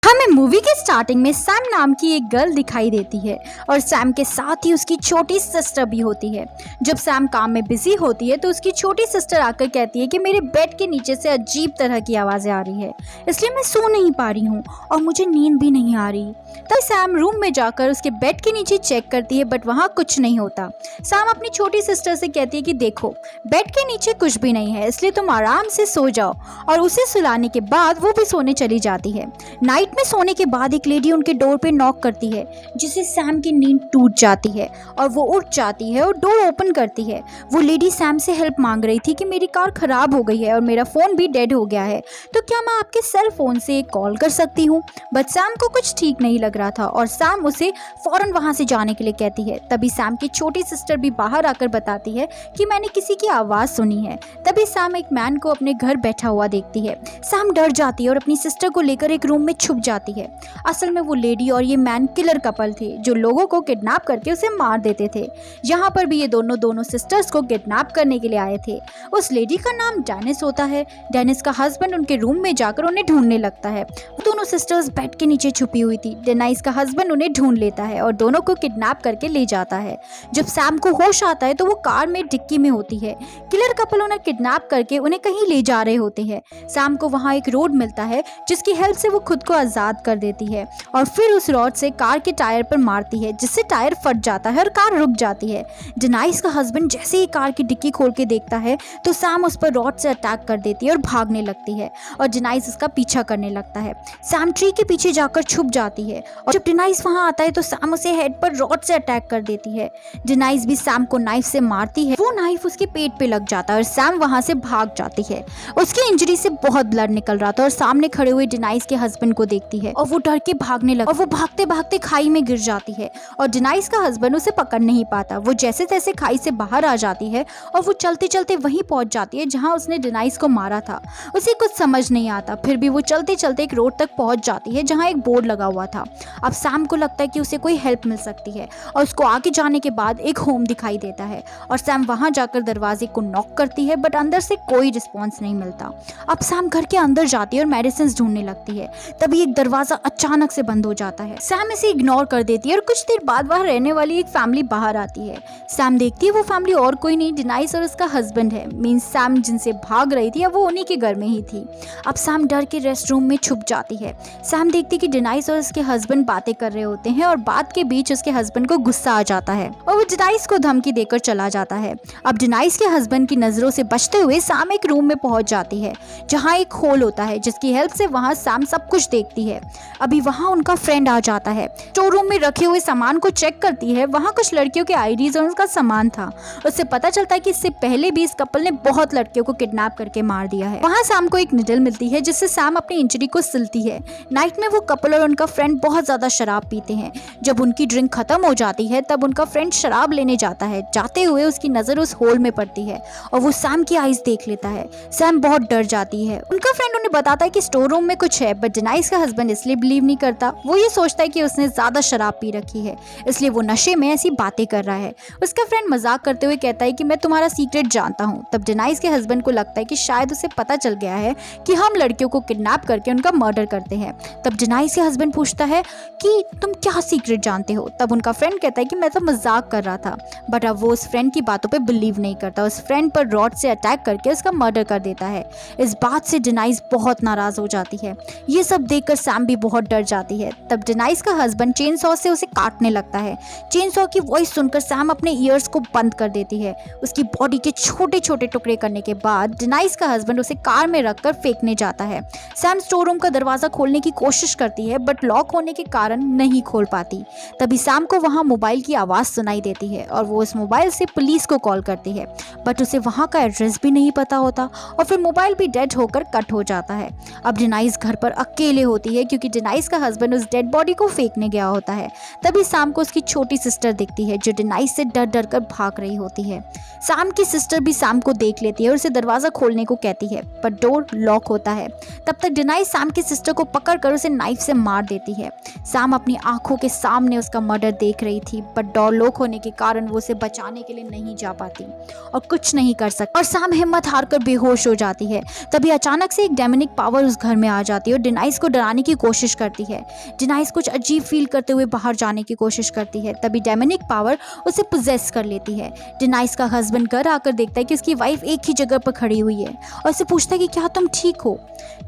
हमें मूवी के स्टार्टिंग में सैम नाम की एक गर्ल दिखाई देती है और सैम के साथ ही उसकी छोटी सिस्टर भी होती है। जब सैम काम में बिजी होती है तो उसकी छोटी सिस्टर आकर कहती है कि मेरे बेड के नीचे से अजीब तरह की आवाज़ें आ रही है, इसलिए मैं सो नहीं पा रही हूँ और मुझे नींद भी नहीं आ रही। तब सैम रूम में जाकर उसके बेड के नीचे चेक करती है बट वहाँ कुछ नहीं होता। सैम अपनी छोटी सिस्टर से कहती है कि देखो बेड के नीचे कुछ भी नहीं है, इसलिए तुम आराम से सो जाओ, और उसे सुलाने के बाद वो भी सोने चली जाती है। नाइट में सोने के बाद एक लेडी उनके डोर पे नॉक करती है, जिससे सैम की नींद टूट जाती है और वो उठ जाती है और डोर ओपन करती है। वो लेडी सैम से हेल्प मांग रही थी कि मेरी कार खराब हो गई है और मेरा फ़ोन भी डेड हो गया है, तो क्या मैं आपके सेल फ़ोन से कॉल कर सकती हूँ। बट सैम को कुछ ठीक नहीं लग रहा था और सैम उसे फ़ौरन वहाँ से जाने के लिए कहती है। तभी सैम की छोटी सिस्टर भी बाहर आकर बताती है कि मैंने किसी की आवाज़ सुनी है। तभी सैम एक मैन को अपने घर बैठा हुआ देखती है। सैम डर जाती है और अपनी सिस्टर को लेकर एक रूम में छुप जाती है। असल में वो लेडी और ये मैन किलर कपल थे जो लोगों को किडनैप करके उसे मार देते थे। यहाँ पर भी ये दोनों सिस्टर्स को किडनैप करने के लिए आए थे। उस लेडी का नाम डेनिस होता है। डेनिस का हस्बैंड उनके रूम में जाकर उन्हें ढूंढने लगता है। दोनों सिस्टर्स बेड के नीचे छुपी हुई थी। डेनिस का हस्बैंड उन्हें ढूंढ लेता है और दोनों को किडनैप करके ले जाता है। जब सैम को होश आता है तो वो कार में डिक्की में होती है। किलर कपल उन्हें किडनैप करके उन्हें कहीं ले जा रहे होते हैं। सैम को वहाँ एक रोड मिलता है जिसकी हेल्प से वो खुद को आज़ाद कर देती है और फिर उस रॉड से कार के टायर पर मारती है, जिससे टायर फट जाता है और कार रुक जाती है। डेनिस का हस्बैंड जैसे ही कार की डिक्की खोल के देखता है तो सैम उस पर रॉड से अटैक कर देती है और भागने लगती है और डेनिस उसका पीछा करने लगता है। सैम ट्री के पीछे जाकर छुप जाती है और जब डेनिस वहां आता है तो सैम उसे हेड पर रॉड से अटैक कर देती है। डेनिस भी सैम को नाइफ से मारती है। वो नाइफ उसके पेट पे लग जाता है और सैम वहां से भाग जाती है। उसकी इंजरी से बहुत ब्लड निकल रहा था और सामने खड़े हुए डेनिस के हस्बैंड को देखती है और वो डर के भागने लगा और वो भागते भागते खाई में गिर जाती है और डेनिस का हस्बैंड उसे पकड़ नहीं पाता। वो जैसे तैसे खाई से बाहर आ जाती है और वो चलते चलते वहीं पहुंच जाती है जहां उसने डेनिस को मारा था। उसे कुछ समझ नहीं आता, फिर भी वो चलते चलते एक रोड तक पहुंच जाती है जहां एक बोर्ड लगा हुआ था। अब सैम को लगता है कि उसे कोई हेल्प मिल सकती है और उसको आगे जाने के बाद एक होम दिखाई देता है और सैम वहां जाकर दरवाजे को नॉक करती है बट अंदर से कोई रिस्पॉन्स नहीं मिलता। अब सैम घर के अंदर जाती है और मेडिसिन ढूंढने लगती है। तभी एक दरवाजा अचानक से बंद हो जाता है। सैम इसे इग्नोर कर देती है और कुछ देर बाद वहां रहने वाली एक फैमिली बाहर आती है। सैम देखती है वो फैमिली और कोई नहीं डेनिस और उसका हस्बैंड है। मींस सैम जिनसे भाग रही थी अब वो उन्हीं के घर में ही थी। अब सैम डर के रेस्ट रूम में छुप जाती है। सैम देखती कि डेनिस और उसके हस्बैंड बातें कर रहे होते हैं और बात के बीच उसके हस्बैंड को गुस्सा आ जाता है और वो डेनिस को धमकी देकर चला जाता है। अब डेनिस के हस्बैंड की नजरों से बचते हुए सैम एक रूम में पहुंच जाती है जहां एक होल होता है जिसकी हेल्प से वहां सैम सब कुछ देखती है। अभी वहां उनका फ्रेंड आ जाता है। स्टोर रूम में रखे हुए सामान को चेक करती है। वहां कुछ लड़कियों के आईडीज और उनका सामान था। उससे पता चलता है कि इससे पहले भी इस कपल ने बहुत लड़कियों को किडनैप करके मार दिया है। वहां सैम को एक निडल मिलती है जिससे सैम अपनी इंजरी को सिलती है। नाइट में वो कपल और उनका फ्रेंड बहुत ज्यादा शराब पीते हैं। जब उनकी ड्रिंक खत्म हो जाती है तब उनका फ्रेंड शराब लेने जाता है। जाते हुए उसकी नजर उस होल में पड़ती है और वो सैम की आईज देख लेता है। सैम बहुत डर जाती है। उनका फ्रेंड उन्हें बताता है कि स्टोर रूम में कुछ है बट डेनिस का हस्बैंड इसलिए बिलीव नहीं करता। वो ये सोचता है कि उसने ज्यादा शराब पी रखी है, इसलिए वो नशे में ऐसी बातें कर रहा है। उसका फ्रेंड मजाक करते हुए कहता है कि मैं तुम्हारा सीक्रेट जानता हूँ। तब डेनिस के हस्बैंड को लगता है कि शायद उसे पता चल गया है कि हम लड़कियों को किडनैप करके उनका मर्डर करते हैं। तब डेनिस के हस्बैंड पूछता है कि तुम क्या सीक्रेट जानते हो। तब उनका फ्रेंड कहता है कि मैं तो मजाक कर रहा था। बट अब वो उस फ्रेंड की बातों पे बिलीव नहीं करता। उस फ्रेंड पर रॉड से अटैक करके उसका मर्डर कर देता है। इस बात से डेनिस बहुत नाराज हो जाती है। ये सब देखकर सैम भी बहुत डर जाती है। तब डेनिस का हस्बैंड चेन सॉ से उसे काटने लगता है। चेन सॉ की वॉइस सुनकर सैम अपने ईयर्स को बंद कर देती है। उसकी बॉडी के छोटे छोटे टुकड़े करने के बाद डेनिस का हस्बैंड उसे कार में रखकर फेंकने जाता है। सैम स्टोर रूम का दरवाजा खोलने की कोशिश करती है बट लॉक होने के कारण नहीं खोल पाती। तभी सैम को वहां मोबाइल की आवाज़ सुनाई देती है और वो उस मोबाइल से पुलिस को कॉल करती है बट उसे वहां का एड्रेस भी नहीं पता होता और फिर मोबाइल भी डेड होकर कट हो जाता है। अब डेनिस घर पर अकेले होती है क्योंकि डेनिस का हस्बैंड उस डेड बॉडी को फेंकने गया होता है। तभी सैम को उसकी छोटी सिस्टर दिखती है जो डेनिस से डर डर कर भाग रही होती है। सैम की सिस्टर भी सैम को देख लेती है और उसे दरवाजा खोलने को कहती है पर डोर लॉक होता है। तब तक डेनिस सैम की सिस्टर को पकड़कर उसे नाइफ से मार देती है। सैम अपनी आंखों के सामने उसका मर्डर देख रही थी बट डोर लॉक होने के कारण वो उसे बचाने के लिए नहीं जा पाती। पाती और कुछ नहीं कर सकती और सैम हिम्मत हारकर बेहोश हो जाती है। तभी अचानक से एक डेमोनिक पावर उस घर में आ जाती है और डेनाइस को डराने की कोशिश करती है। डेनाइस कुछ अजीब फील करते हुए बाहर जाने की कोशिश करती है। तभी डेमोनिक पावर उसे पोजेस कर लेती है। डेनाइस का हस्बैंड घर आकर देखता है कि उसकी वाइफ एक ही जगह पर खड़ी हुई है और उसे पूछता है कि क्या तुम ठीक हो।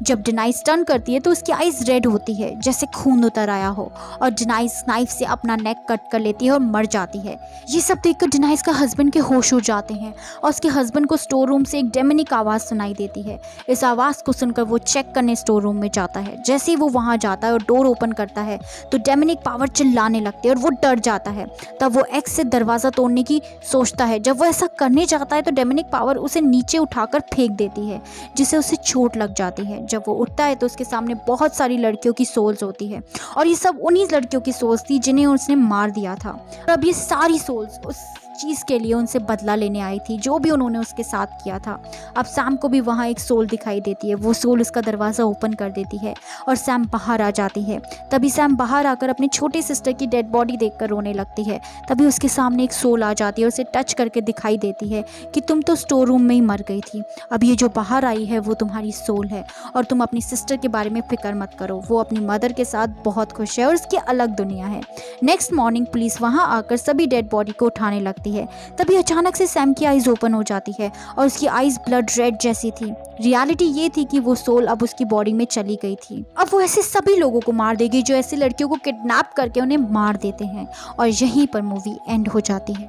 जब डेनाइस टर्न करती है तो उसकी आईज रेड होती है जैसे खून उतर आया हो और डेनाइस नाइफ से अपना नेक कट कर लेती है और मर जाती है। ये सब देखकर डेनाइस का हस्बैंड के होश उड़ जाते हैं और उसके हस्बैंड को स्टोर रूम से एक डेमोनिक आवाज़ सुनाई देती है। इस आवाज़ को सुनकर वो चेक करने स्टोर रूम में जाता है। जैसे ही वो वहाँ जाता है और डोर ओपन करता है तो डेमोनिक पावर चिल्लाने लगती है और वो डर जाता है। तब वो एक्स से दरवाज़ा तोड़ने की सोचता है। जब वो ऐसा करने जाता है तो डेमोनिक पावर उसे नीचे उठाकर फेंक देती है जिससे उसे चोट लग जाती है। जब वो उठता है तो उसके सामने बहुत सारी लड़कियों की सोल्स होती है और ये सब उन्हीं लड़कियों की सोल्स थी जिन्हें उसने मार दिया था। और अब ये सारी सोल्स उस चीज़ के लिए उनसे बदला लेने आई थी जो भी उन्होंने उसके साथ किया था। अब सैम को भी वहाँ एक सोल दिखाई देती है। वो सोल उसका दरवाज़ा ओपन कर देती है और सैम बाहर आ जाती है। तभी सैम बाहर आकर अपनी छोटी सिस्टर की डेड बॉडी देखकर रोने लगती है। तभी उसके सामने एक सोल आ जाती है और उसे टच करके दिखाई देती है कि तुम तो स्टोर रूम में ही मर गई थी। अब ये जो बाहर आई है वो तुम्हारी सोल है और तुम अपनी सिस्टर के बारे में फिक्र मत करो। वो अपनी मदर के साथ बहुत खुश है और उसकी अलग दुनिया है। नेक्स्ट मॉर्निंग पुलिस वहाँ आकर सभी डेड बॉडी को उठाने लगती है। तभी अचानक से सैम की आईज ओपन हो जाती है और उसकी आईज ब्लड रेड जैसी थी। रियलिटी ये थी कि वो सोल अब उसकी बॉडी में चली गई थी। अब वो ऐसे सभी लोगों को मार देगी जो ऐसी लड़कियों को किडनैप करके उन्हें मार देते हैं और यहीं पर मूवी एंड हो जाती है।